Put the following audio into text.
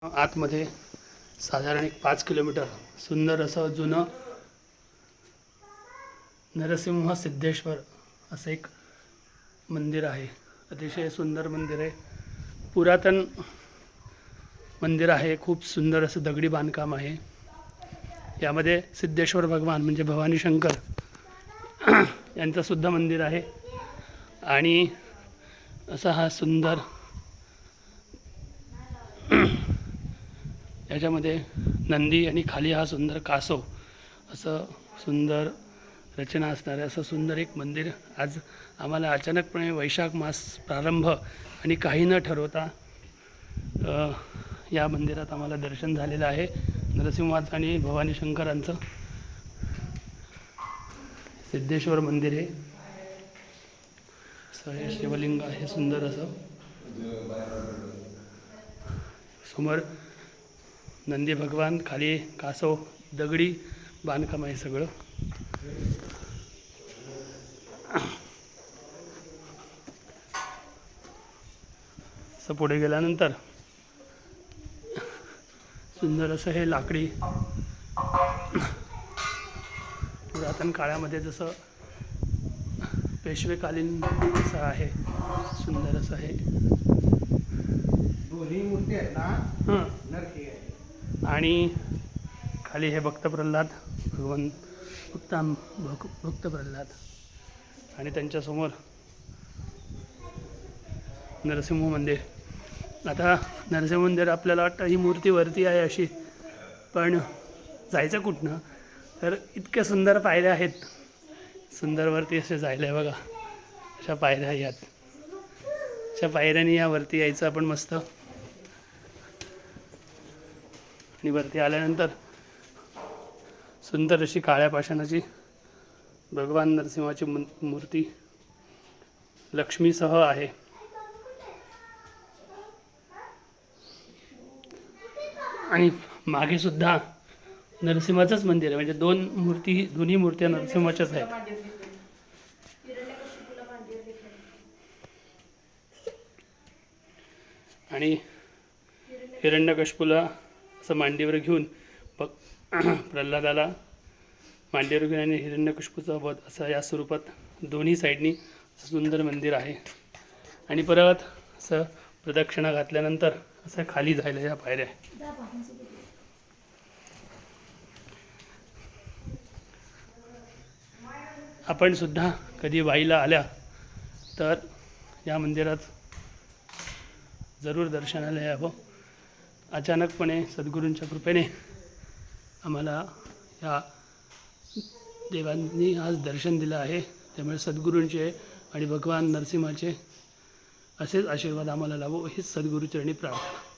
आतमध्ये साधारण एक 5 किलोमीटर सुंदर असं जुनं नरसिंह सिद्धेश्वर असं एक मंदिर आहे. अतिशय सुंदर मंदिर आहे. पुरातन मंदिर आहे. खूप सुंदर असं दगडी बांधकाम आहे. यामध्ये सिद्धेश्वर भगवान म्हणजे भवानी शंकर यांचं सुद्धा मंदिर आहे. आणि असा हा सुंदर याच्यामध्ये नंदी आणि खाली हा सुंदर कासव असं सुंदर रचना असणारं असं सुंदर एक मंदिर आज आम्हाला अचानकपणे वैशाख मास प्रारंभ आणि काही न ठरवता या मंदिरात आम्हाला दर्शन झालेलं आहे. नरसिंहाचं आणि भवानी शंकरांचं सिद्धेश्वर मंदिर आहे. असं हे शिवलिंग आहे सुंदर असं. समोर नंदी भगवान, खाली कासव, दगडी बांधकाम आहे सगळं. असं पुढे गेल्यानंतर सुंदर असं हे लाकडी पुरातन काळामध्ये जसं पेशवेकालीन असं आहे. सुंदर असं आहे. दोन्ही मूर्ती आहेत ना. आणि खाली हे भक्त प्रल्हाद भगवान भक्त प्रल्हाद आणि त्यांच्यासमोर नरसिंह मंदिर. आता नरसिंह मंदिर आपल्याला वाटतं ही मूर्ती वरती आहे अशी, पण जायचं कुठनं तर इतक्या सुंदर पायऱ्या आहेत. सुंदर वरती असे जायला आहे बघा. अशा पायऱ्या यात, अशा पायऱ्याने या वरती यायचं आपण मस्त. आणि वरती आल्यानंतर सुंदर अशी काळ्या पाषाणाची भगवान नरसिंहाची मूर्ती लक्ष्मीसह आहे. आणि मागे सुद्धा नरसिंहाचंच मंदिर आहे. म्हणजे दोन्ही मूर्त्या नरसिंहाच्याच आहेत. आणि हिरण्यकशिपूला असं मांडीवर घेऊन प्रल्हादाला मांडीवर घेऊन आणि हिरण्यकशिपूचा वध असं या स्वरूपात दोन्ही साईडनी सुंदर मंदिर आहे. आणि परत असं प्रदक्षिणा घातल्यानंतर असं खाली जायला या पायऱ्या. आपण सुद्धा कधी वाईला आल्या तर या मंदिरात जरूर दर्शनाला यावं. अचानकपणे सद्गुरूंच्या कृपेने आम्हाला या देवांनी आज दर्शन दिलं आहे. त्यामुळे सद्गुरूंचे आणि भगवान नरसिंहाचे असेच आशीर्वाद आम्हाला लाभो हीच सद्गुरूचरणी प्रार्थना.